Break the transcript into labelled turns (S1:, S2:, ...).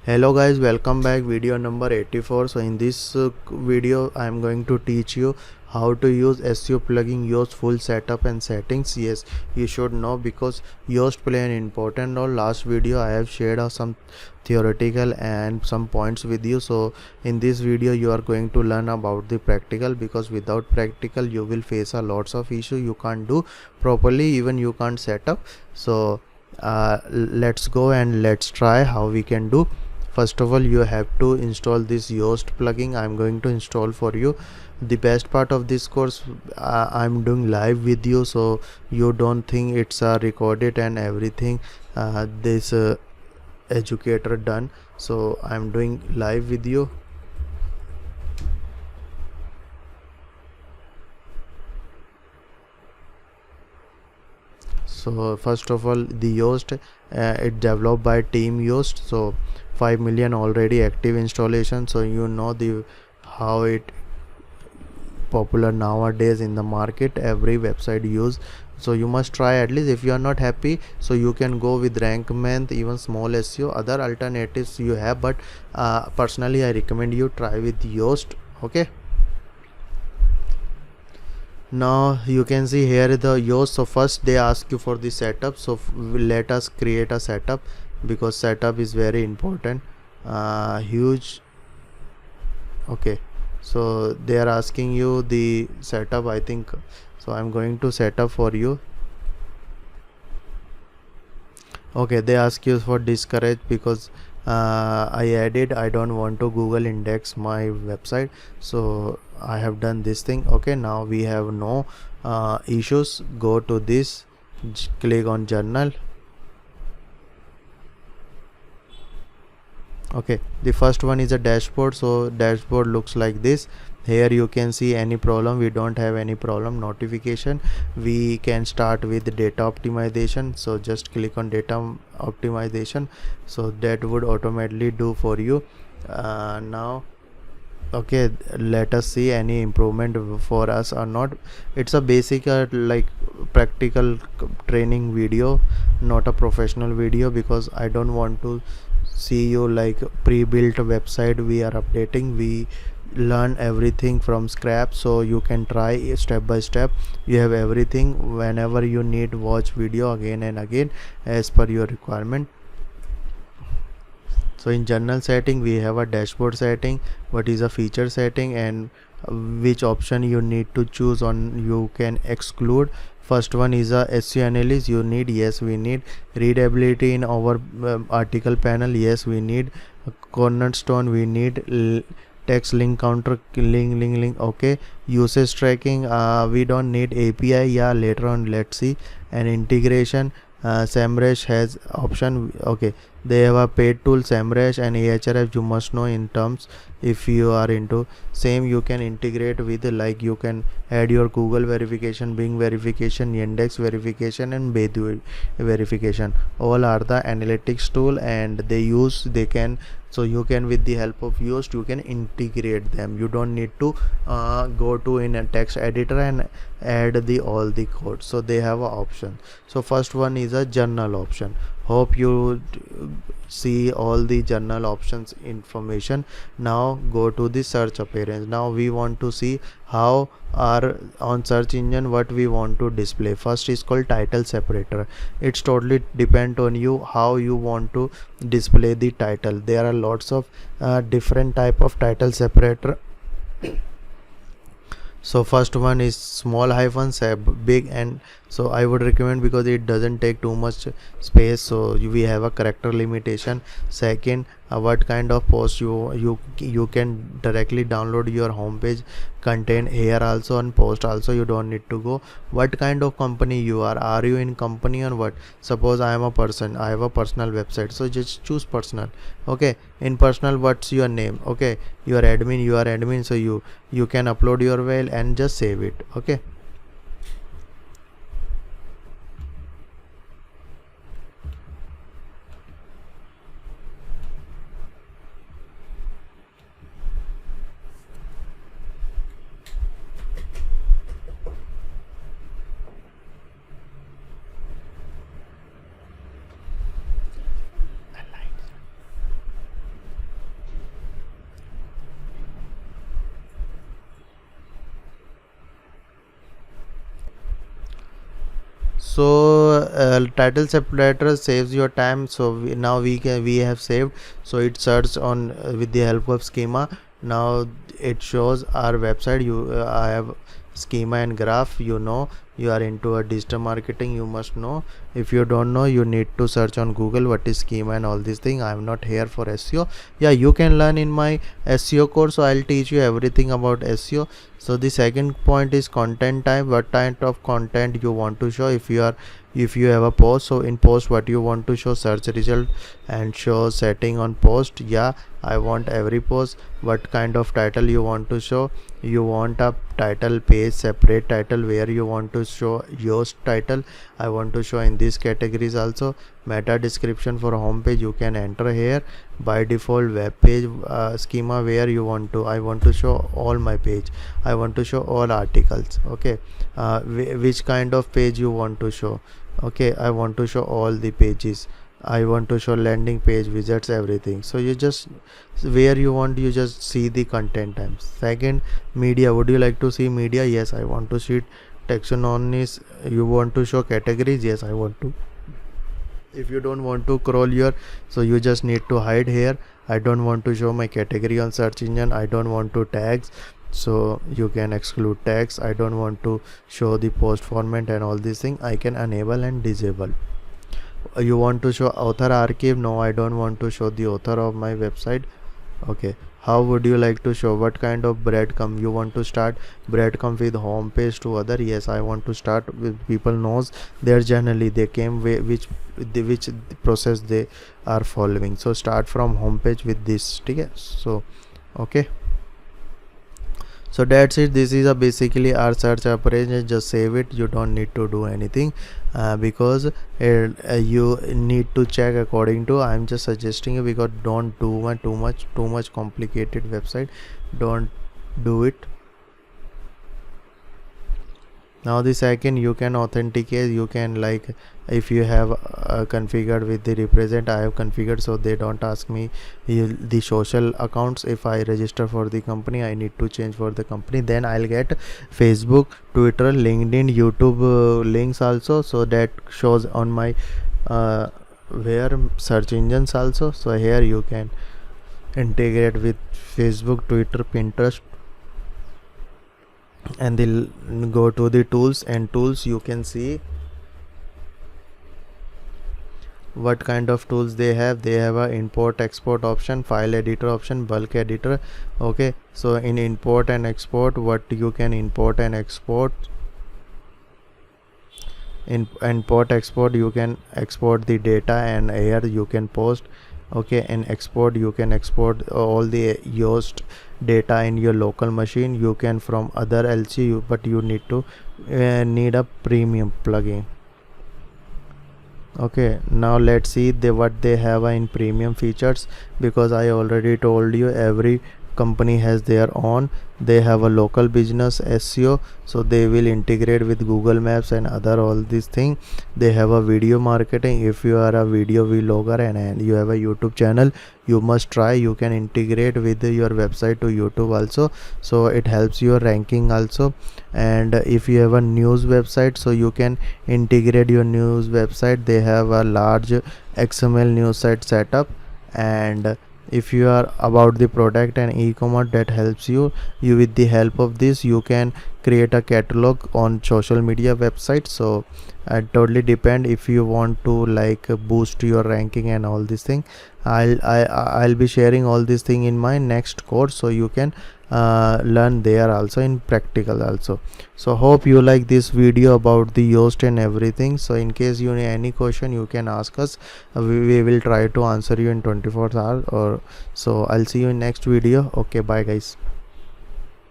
S1: Hello guys, welcome back. Video number 84. So in this video I am going to teach you how to use SEO plugin Yoast full setup and settings. Yes, you should know because Yoast play an important role. Last video I have shared some theoretical and some points with you. So in this video you are going to learn about the practical, because without practical you will face a lots of issue. You can't do properly, even you can't set up. So let's go and let's try how we can do. First of all, you have to install this Yoast plugin. I'm going to install for you. The best part of this course, I'm doing live with you, so you don't think it's recorded and everything. This educator done, so I'm doing live with you. So first of all, the Yoast, it developed by Team Yoast. So 5 million already active installation. So you know the how it popular nowadays in the market. Every website use. So you must try at least. If you are not happy, so you can go with RankMath, even small SEO. Other alternatives you have, but personally I recommend you try with Yoast. Okay. Now you can see here the Yoast. So first they ask you for the setup, so let us create a setup, because setup is very important. Huge. Okay, so they are asking you the setup, I think. So I'm going to set up for you. Okay, they ask you for discourage, because I don't want to Google index my website, so I have done this thing. Okay, now we have no issues. Go to this, click on journal. Okay, the first one is a dashboard. So dashboard looks like this. Here you can see any problem. We don't have any problem. Notification, we can start with data optimization. So just click on data optimization, so that would automatically do for you. Now okay, let us see any improvement for us or not. It's a basic like practical training video, not a professional video, because I don't want to see you like pre-built website we are updating. We learn everything from scratch, so you can try step by step. You have everything. Whenever you need, watch video again and again as per your requirement. So in general setting we have a dashboard setting, what is a feature setting, and which option you need to choose on, you can exclude. First one is a SEO analysis. You need, yes we need. Readability in our article panel, yes we need. Cornerstone, we need. Text link counter, link. Okay, usage tracking, we don't need. API, yeah, later on, let's see. And integration, SEMrush has option. Okay, they have a paid tool, SEMrush and Ahrefs. You must know in terms, if you are into same, you can integrate with, like you can add your Google verification, Bing verification, Yandex verification and Baidu verification. All are the analytics tool, and they can, so you can, with the help of Yoast, you can integrate them. You don't need to go to in a text editor and add the all the code. So they have a option. So first one is a journal option. Hope you see all the journal options information. Now go to the search appearance. Now we want to see how our on search engine what we want to display. First is called title separator. It's totally depend on you how you want to display the title. There are lots of different type of title separator. So first one is small hyphens, big, and so I would recommend, because it doesn't take too much space, so we have a character limitation. Second, what kind of post you can directly download your homepage content here also, and post also. You don't need to go. What kind of company you are you in company or what? Suppose I am a person, I have a personal website, so just choose personal. Okay, in personal, what's your name? Okay, you are admin, so you can upload your file and just save it. Okay, So title separator saves your time. So we have saved. So it searches on with the help of schema. Now it shows our website. I have schema and graph. You are into a digital marketing, you must know. If you don't know, you need to search on Google what is schema and all these things. I am not here for SEO. Yeah, you can learn in my SEO course, so I'll teach you everything about SEO. So the second point is content type. What kind of content you want to show? If you have a post, so in post what you want to show, search result and show setting on post. Yeah, I want every post. What kind of title you want to show? You want a title page, separate title where you want to show yoast title. I want to show in these categories also. Meta description for home page you can enter here. By default web page schema where I want to show all my page. I want to show all articles. Okay, which kind of page you want to show? Okay, I want to show all the pages. I want to show landing page, widgets, everything. So you just where you want, you just see the content types. Second, media. Would you like to see media? Yes, I want to see taxonomies. You want to show categories? Yes, I want to. If you don't want to crawl your, so you just need to hide here. I don't want to show my category on search engine. I don't want to tags, so you can exclude tags. I don't want to show the post format and all these things. I can enable and disable. You want to show author archive? No, I don't want to show the author of my website. Okay, how would you like to show? What kind of breadcrumb you want to start? Breadcrumb with home page to other? Yes, I want to start with people knows their journey, they came which process they are following. So start from home page with this. Okay, so okay, so that's it. This is a basically our search approach. Just save it, you don't need to do anything because you need to check according to. I'm just suggesting you, because don't do too much complicated website. Don't do it. Now the second, you can authenticate. You can, like, if you have configured with the represent, I have configured so they don't ask me the social accounts. If I register for the company, I need to change for the company. Then I'll get Facebook, Twitter, LinkedIn, YouTube links also, so that shows on my where search engines also. So here you can integrate with Facebook, Twitter, Pinterest, and they'll go to the tools, and tools you can see what kind of tools they have. They have a import export option, file editor option, bulk editor. Okay, so in import and export, what you can import and export, in import export you can export the data, and here you can post. Okay, and export, you can export all the yoast data in your local machine. You can from other LC, but you need to need a premium plugin. Okay, now let's see what they have in premium features, because I already told you every company has their own. They have a local business SEO, so they will integrate with Google Maps and other all these things. They have a video marketing. If you are a video vlogger and you have a YouTube channel, you must try. You can integrate with your website to YouTube also, so it helps your ranking also. And if you have a news website, so you can integrate your news website. They have a large XML news site setup. And if you are about the product and e-commerce, that helps you with the help of this you can create a catalog on social media website. So it totally depend if you want to like boost your ranking and all these thing. I'll be sharing all these thing in my next course, so you can learn there also in practical also. So hope you like this video about the Yoast and everything. So in case you need any question, you can ask us. We will try to answer you in 24 hours or so. I'll see you in next video. Okay, bye guys.